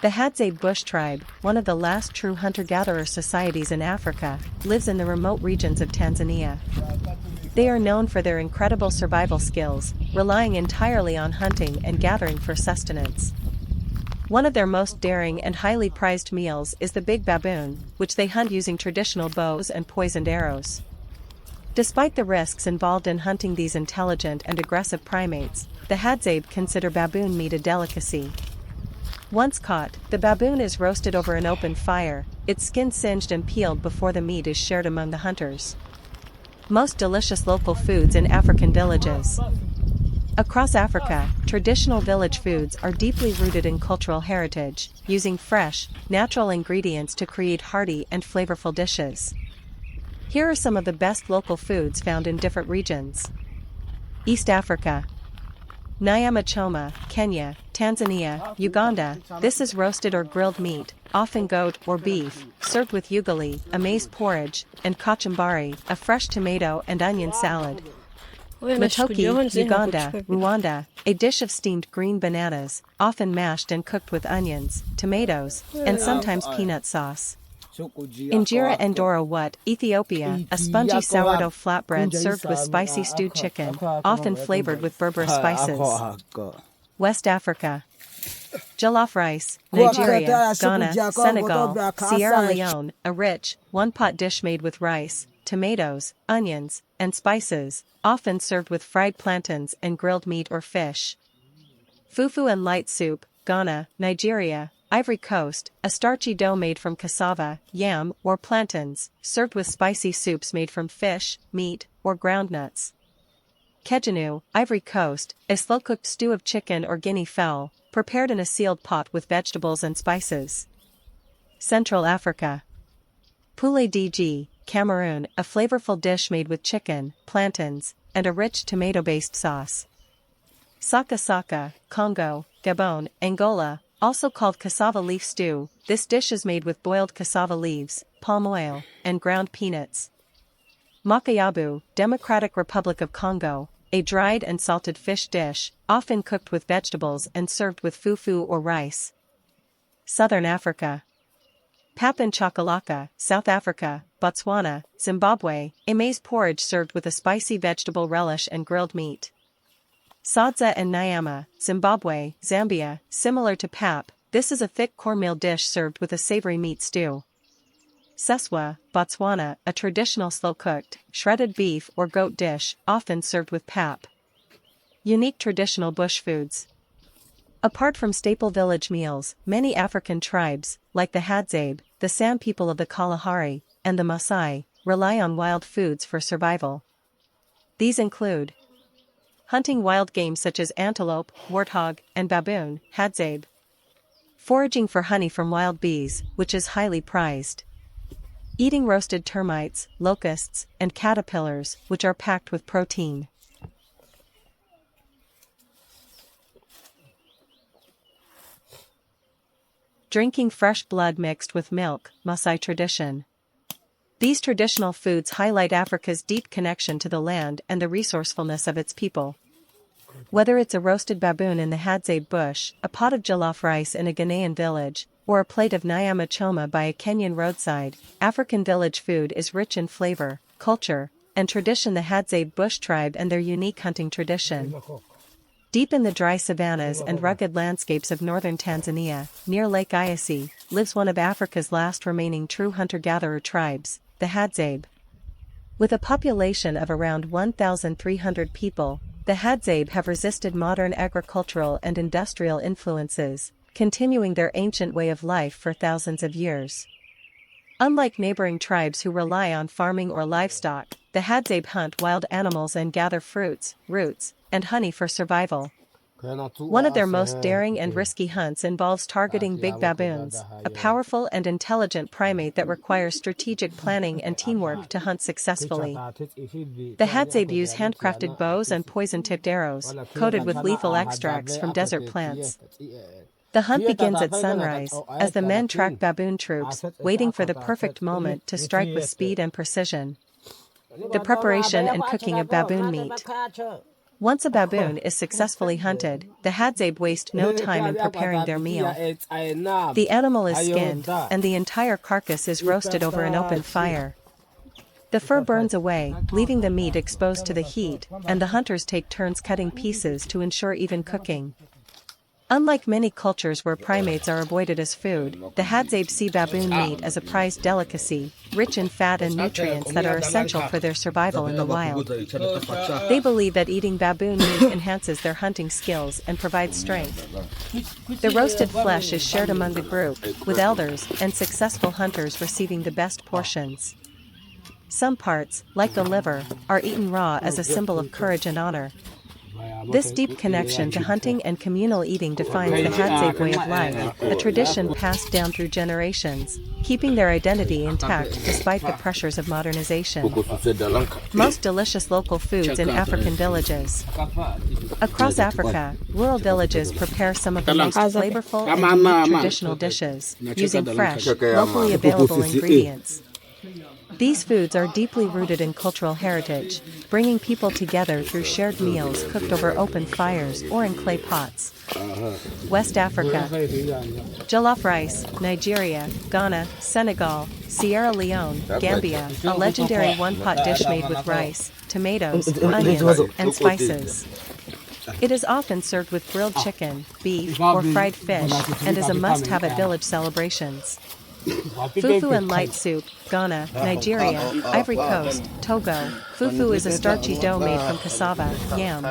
The Hadzabe bush tribe, one of the last true hunter-gatherer societies in Africa, lives in the remote regions of Tanzania. They are known for their incredible survival skills, relying entirely on hunting and gathering for sustenance. One of their most daring and highly prized meals is the big baboon, which they hunt using traditional bows and poisoned arrows. Despite the risks involved in hunting these intelligent and aggressive primates, the Hadzabe consider baboon meat a delicacy. Once caught, the baboon is roasted over an open fire, its skin singed and peeled before the meat is shared among the hunters. Most delicious local foods in African villages. Across Africa, traditional village foods are deeply rooted in cultural heritage, using fresh, natural ingredients to create hearty and flavorful dishes. Here are some of the best local foods found in different regions. East Africa. Nyama choma, Kenya, Tanzania, Uganda. This is roasted or grilled meat, often goat or beef, served with ugali, a maize porridge, and kachumbari, a fresh tomato and onion salad. Matoki, Uganda, Rwanda, a dish of steamed green bananas, often mashed and cooked with onions, tomatoes, and sometimes peanut sauce. Injera and Doro Wat, Ethiopia, a spongy sourdough flatbread served with spicy stewed chicken, often flavored with Berber spices. West Africa. Jollof rice, Nigeria, Ghana, Senegal, Sierra Leone, a rich, one-pot dish made with rice, tomatoes, onions, and spices, often served with fried plantains and grilled meat or fish. FuFu and light soup, Ghana, Nigeria, Ivory Coast, a starchy dough made from cassava, yam, or plantains, served with spicy soups made from fish, meat, or ground nuts. Kejanu, Ivory Coast, a slow-cooked stew of chicken or guinea fowl, prepared in a sealed pot with vegetables and spices. Central Africa. Poulet DG, Cameroon, a flavorful dish made with chicken, plantains, and a rich tomato-based sauce. Saka Saka, Congo, Gabon, Angola, also called cassava leaf stew. This dish is made with boiled cassava leaves, palm oil, and ground peanuts. Makayabu, Democratic Republic of Congo, a dried and salted fish dish, often cooked with vegetables and served with fufu or rice. Southern Africa. Papin chakalaka, South Africa, Botswana, Zimbabwe, a maize porridge served with a spicy vegetable relish and grilled meat. Sadza and Nyama, Zimbabwe, Zambia, similar to pap, this is a thick cornmeal dish served with a savory meat stew. Seswa, Botswana, a traditional slow-cooked, shredded beef or goat dish, often served with pap. Unique traditional bush foods. Apart from staple village meals, many African tribes, like the Hadzabe, the San people of the Kalahari, and the Maasai, rely on wild foods for survival. These include hunting wild game such as antelope, warthog, and baboon, Hadzabe. Foraging for honey from wild bees, which is highly prized. Eating roasted termites, locusts, and caterpillars, which are packed with protein. Drinking fresh blood mixed with milk, Maasai tradition. These traditional foods highlight Africa's deep connection to the land and the resourcefulness of its people. Whether it's a roasted baboon in the Hadzabe bush, a pot of jollof rice in a Ghanaian village, or a plate of nyama choma by a Kenyan roadside, African village food is rich in flavor, culture, and tradition. The Hadzabe bush tribe and their unique hunting tradition. Deep in the dry savannas and rugged landscapes of northern Tanzania, near Lake Eyasi, lives one of Africa's last remaining true hunter-gatherer tribes, the Hadzabe. With a population of around 1,300 people, the Hadzabe have resisted modern agricultural and industrial influences, continuing their ancient way of life for thousands of years. Unlike neighboring tribes who rely on farming or livestock, the Hadzabe hunt wild animals and gather fruits, roots, and honey for survival. One of their most daring and risky hunts involves targeting big baboons, a powerful and intelligent primate that requires strategic planning and teamwork to hunt successfully. The Hadzabe use handcrafted bows and poison-tipped arrows, coated with lethal extracts from desert plants. The hunt begins at sunrise, as the men track baboon troops, waiting for the perfect moment to strike with speed and precision. The preparation and cooking of baboon meat. Once a baboon is successfully hunted, the Hadzabe waste no time in preparing their meal. The animal is skinned, and the entire carcass is roasted over an open fire. The fur burns away, leaving the meat exposed to the heat, and the hunters take turns cutting pieces to ensure even cooking. Unlike many cultures where primates are avoided as food, the Hadzabe see baboon meat as a prized delicacy, rich in fat and nutrients that are essential for their survival in the wild. They believe that eating baboon meat enhances their hunting skills and provides strength. The roasted flesh is shared among the group, with elders and successful hunters receiving the best portions. Some parts, like the liver, are eaten raw as a symbol of courage and honor. This deep connection to hunting and communal eating defines the Hadzabe way of life, a tradition passed down through generations, keeping their identity intact despite the pressures of modernization. Most delicious local foods in African villages. Across Africa, rural villages prepare some of the most flavorful and unique traditional dishes, using fresh, locally available ingredients. These foods are deeply rooted in cultural heritage, bringing people together through shared meals cooked over open fires or in clay pots. West Africa. Jollof rice, Nigeria, Ghana, Senegal, Sierra Leone, Gambia, a legendary one-pot dish made with rice, tomatoes, onions, and spices. It is often served with grilled chicken, beef, or fried fish, and is a must-have at village celebrations. FuFu and light soup, Ghana, Nigeria, Ivory Coast, Togo. FuFu is a starchy dough made from cassava, yam,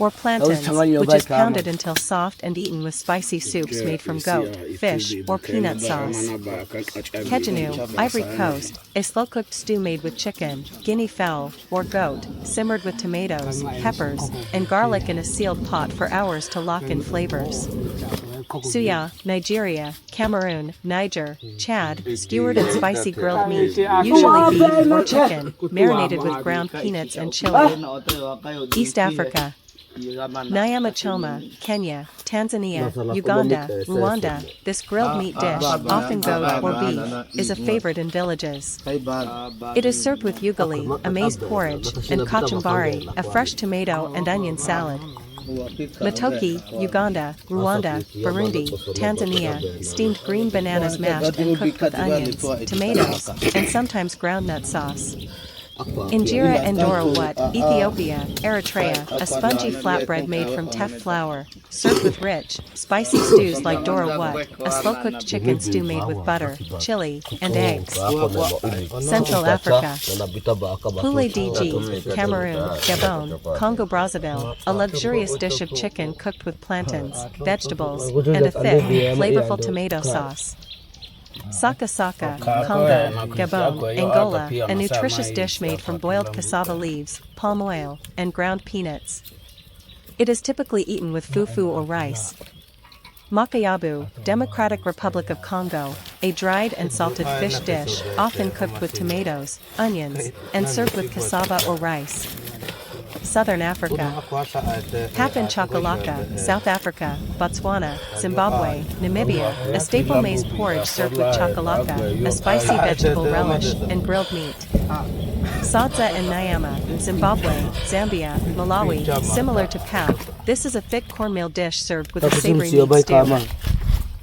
or plantains, which is pounded until soft and eaten with spicy soups made from goat, fish, or peanut sauce. Kejanu, Ivory Coast, a slow-cooked stew made with chicken, guinea fowl, or goat, simmered with tomatoes, peppers, and garlic in a sealed pot for hours to lock in flavors. Suya, Nigeria, Cameroon, Niger, Chad, skewered and spicy grilled meat, usually beef or chicken, marinated with ground peanuts and chili. East Africa. Nyama choma, Kenya, Tanzania, Uganda, Rwanda. This grilled meat dish, often goat or beef, is a favorite in villages. It is served with ugali, a maize porridge, and kachumbari, a fresh tomato and onion salad. Matoke, Uganda, Rwanda, Burundi, Tanzania, steamed green bananas mashed and cooked with onions, tomatoes, and sometimes groundnut sauce. Injera and Dorowut, Ethiopia, Eritrea, a spongy flatbread made from teff flour, served with rich, spicy stews like Dorowut, a slow-cooked chicken stew made with butter, chili, and eggs. Central Africa. Poulet DG, Cameroon, Gabon, Congo-Brazzaville, a luxurious dish of chicken cooked with plantains, vegetables, and a thick, flavorful tomato sauce. Saka Saka, Congo, Gabon, Angola, a nutritious dish made from boiled cassava leaves, palm oil, and ground peanuts. It is typically eaten with fufu or rice. Makayabu, Democratic Republic of Congo, a dried and salted fish dish, often cooked with tomatoes, onions, and served with cassava or rice. Southern Africa. Happen Chakalaka, South Africa, Botswana, Zimbabwe, Namibia, a staple maize porridge served with chakalaka, a spicy vegetable relish, and grilled meat. Sadza and Nyama, Zimbabwe, Zambia, Malawi, similar to pap, this is a thick cornmeal dish served with a savory meat stew.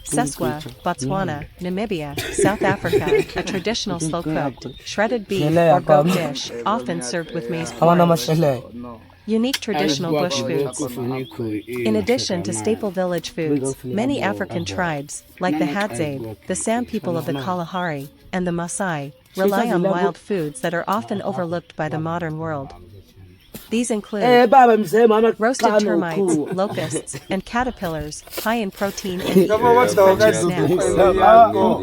Seswa, Botswana, Namibia, South Africa, a traditional slow-cooked, shredded beef or goat dish, often served with maize porridge. Unique traditional bush foods. In addition to staple village foods, many African tribes, like the Hadzabe, the San people of the Kalahari, and the Maasai, rely on wild foods that are often overlooked by the modern world. These include roasted termites, locusts, and caterpillars, high in protein and eaten with crunchy snacks.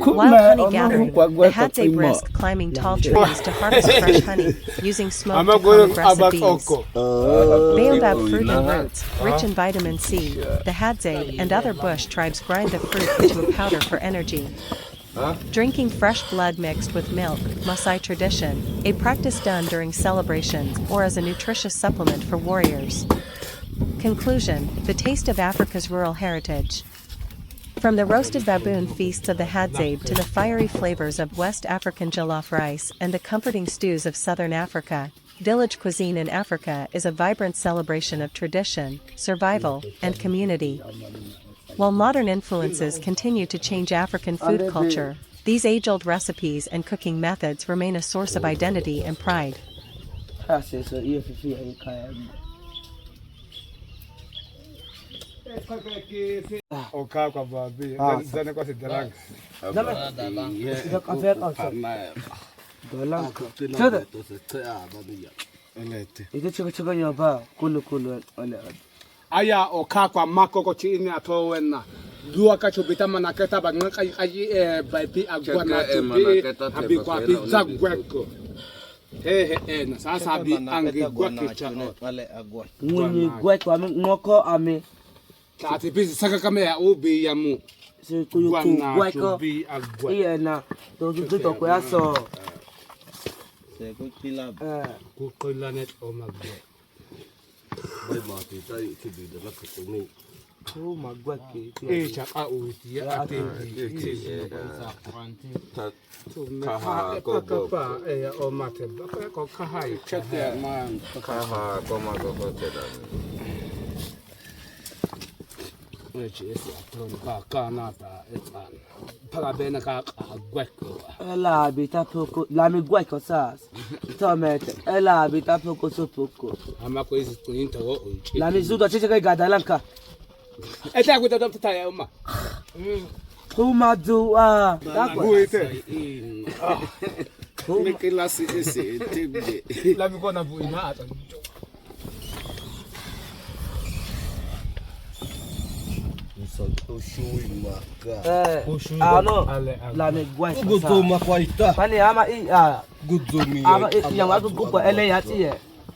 Wild honey gathering, the Hadzabe risk climbing tall trees to harvest fresh honey, using smoke to common recipes. Baobab fruit and roots, rich in vitamin C, the Hadzabe and other bush tribes grind the fruit into a powder for energy. Drinking fresh blood mixed with milk, Maasai tradition, a practice done during celebrations or as a nutritious supplement for warriors. Conclusion: the taste of Africa's rural heritage. From the roasted baboon feasts of the Hadzabe to the fiery flavors of West African jollof rice and the comforting stews of southern Africa, village cuisine in Africa is a vibrant celebration of tradition, survival, and community. While modern influences continue to change African food culture, these age-old recipes and cooking methods remain a source of identity and pride. Aya okakwa makoko chini atowena dua kachobita manaketa bagna ayi baipi agwana tubi abi kwa pizza gweko na sasa bi ange gweko chano Muni gweko ame ngoko ame tati bisi saka kama ya ubi ya mu se gweko iye na to ko yaso se ko net o magwe Mai mati tai tibi de la kutuni. Oh magwaki. Chaka uti ati kaha ko o mate ko kaha chete man kaha ko ma ko tela. Which is a kanata etan. Para bene ka gweko. Ela bita poko la mi gweko sas. Tomate ela bita poko so poko. Ama ko isi tinta wo. La mi zudo chiche kai gadalanka. Eta ko ta ta ya uma. Uma du ah. Buite. Me que la si ese tibi. La mi kona bu ina ata. La mi gweko. Gudo makwaita. Pani ama I Gudo mi. Ama ya watu kupo ele yati ye.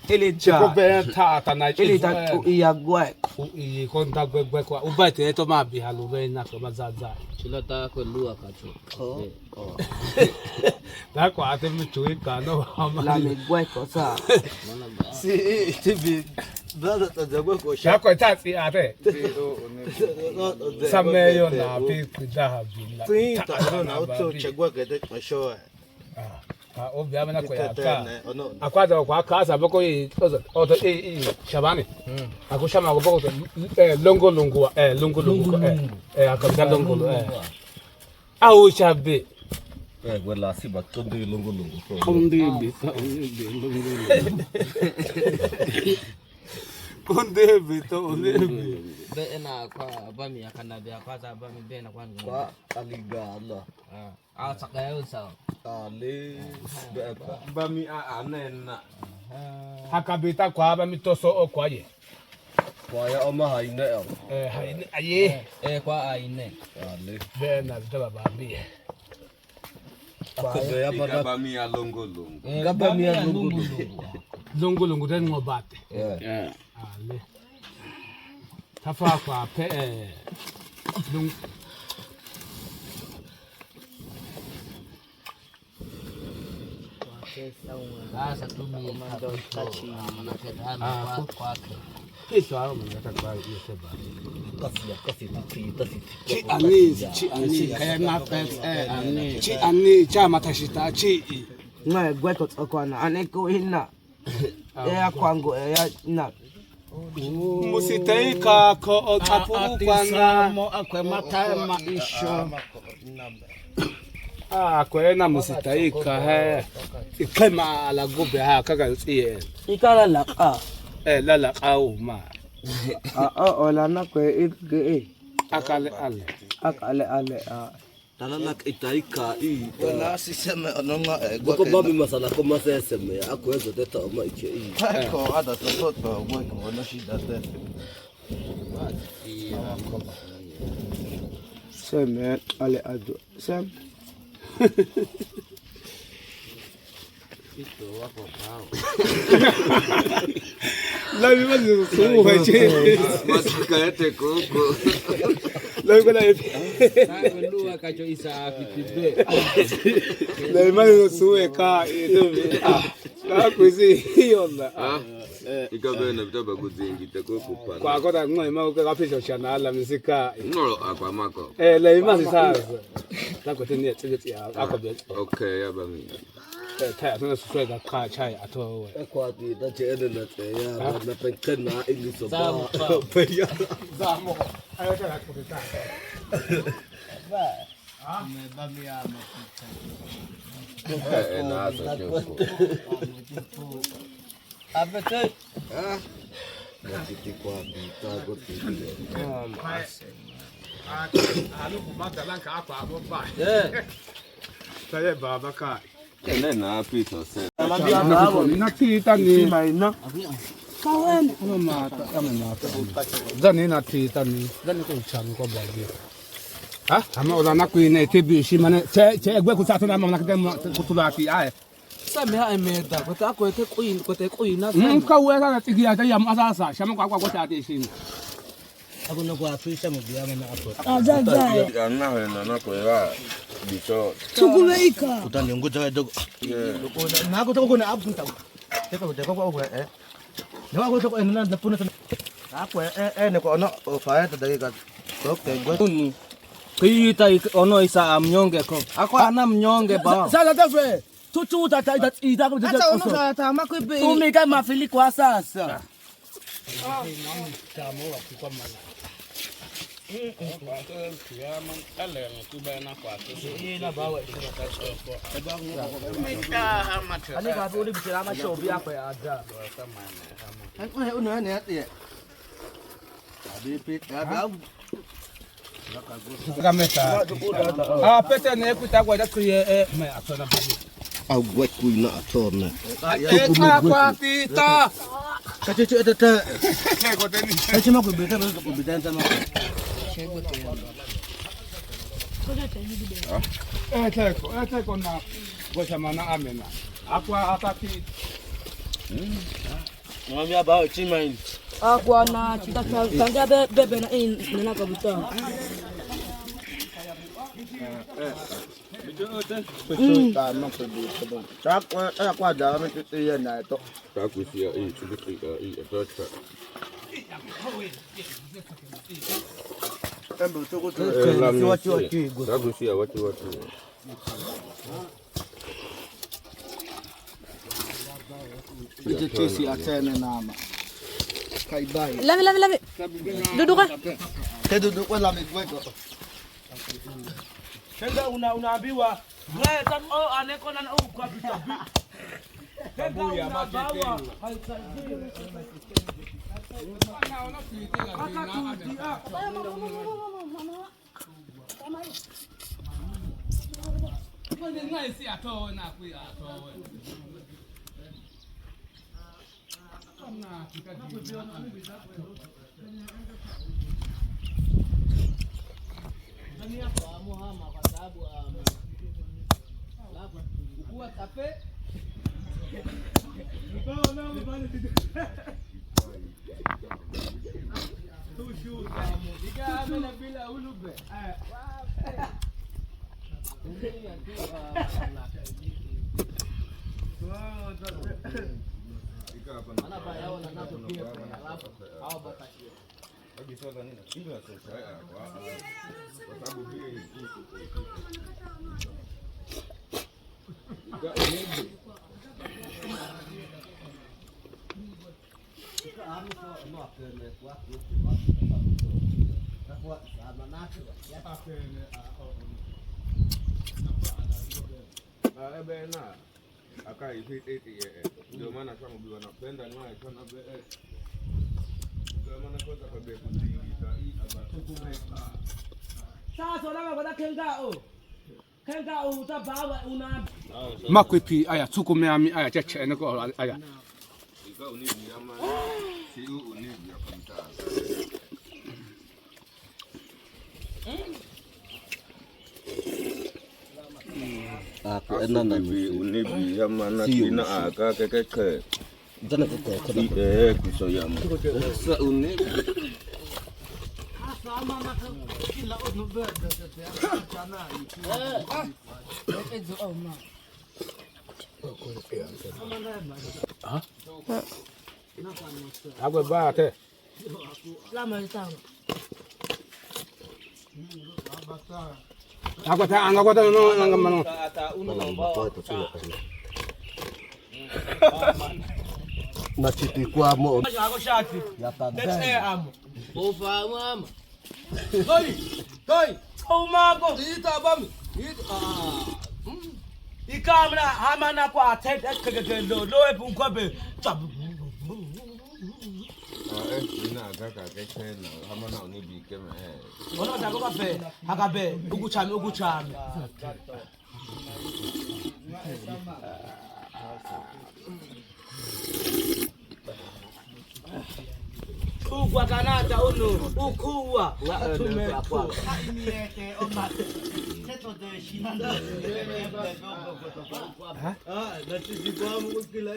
Ele ja. Ko be ta na chi. Ele ta iya gwe. I konta gwe kwa. Ubate to ma bi halu be na ko mazaza. Chilota ko lua kacho. Oh. Da kwa ate mi chui ka no. La mi gweko sa. Si tibi. Brother to the gweko sha ko ta ti ate. Samme yo na bi kuda bi la. Tinta na auto chegwa gede kwa show. Obi amena ko ya ka akwaza kwa kasa boko yi oto shabani akushama ko boko longo akabita longo au shabe gwela si ba tondi longo konde bito be ena kwa bami akana be akwaza bami be na kwa aliga Allah sakaya sa ale bami anena hakabita kwa bami toso okwaye kwa ya oma haine haine aye kwa aine ale be na bita babi kwa ya bami ya longo gabami ya longo den ngobate ale tafa kwa pe sasa tumi kachi manaketa kwake hizo hao mnataka kwa hiyo seba kasi chi kaya na pes chi chama tashita chi Ngai gweko tsokwana aneko ina ya kwangu ya na musitaika ko tapu kwana mo akwe matama isho kwena musitaika he ikema la gobe ha kaka tsiye ikala la la au ma ola na kwe ige akale ale talala itaika wala siseme ononga goko babi masala ko maseseme akwezo teta oma iche ko ada toto gweko ona shida tete seme ale ado sem ito wako kao la viva de su weche masikaete koko la viva la lua kacho isa afitibe la viva de su eka la kuisi onda Ikabena bitaba kuzingi takokupana. Kwa kota ngoi mau ka pisa shana la misika. Ngolo akwa mako. Le imasi sasa. Tako tenia tsitsi ya akobye. Okay, yaba mimi. Taya tuna susweka ka chai ato. Ekwati da chede na ya na pekena iliso ba. Zamo. Ayo tala kupita. Ama olana kuine tebi shimane che egwe kusatu na mama nakete kutulaki aye Sami ha emeda kota ko ete kuina ka weka na tigia ta yam asasa shama kwa ate shin akuna kwa afisha mbiya na apo Hadzabe. Na ko ya bicho. Tukumeika. utani ngoja dogo na ko to ko na apunta teko ko na ko to ko na puna apo ne ko no fa ta dakika okay go Kita ono isa mnyonge ko. Ako ana mnyonge ba. sasa tafe tutu tata ita ko Hata ono sa tama ko be. tumika mafili kwa sasa Ani ka bo ni bitira ma shobi akwa ya ada. Ai ono ne ate. Abi pit abi kameta pete ne kuta kwa tuye me atona babu Agwa kuina atona. kwa tita kachuchu etata. Kachima ko beta ko beta ntama. teko na gocha mana amena akwa atati Mwami aba chimai. Akwa na tanga bebe na nena kabuta. Akwa da me tete na to. Takusia chubika atota. Embo to ko to. Takusia watu. Ite chesi atene nama. Kai bai. Lami. Duduka. Tedu kwa la mikweko. tenda unaambiwa wewe tam aneko na kwa vitabu babu ya bawa haisaidii Ndio maana kama bibi wanapenda naye sana makwipi aya tukumeami aya cheche niko aya enana unibi yamana kina aka keke Dana ko ko. kuso yama sa unibi Agora bate. Lá mais tá. Agora tá, agora tá não. Na chitikwa mo. Água chate. Ya tá Deve ser amo. Vou falar, mama. Doi. Oh mago. Ita bami. Ikamna hamana kwa tet ekeke lo e bunkobe. Ina kaka kechena hamana unibi kema Ona ta ko fe akabe ukuchami. Ukwa kanata uno ukuwa tumeko. Imiete oma. Teto de shinanda. Na chitikwa mu kila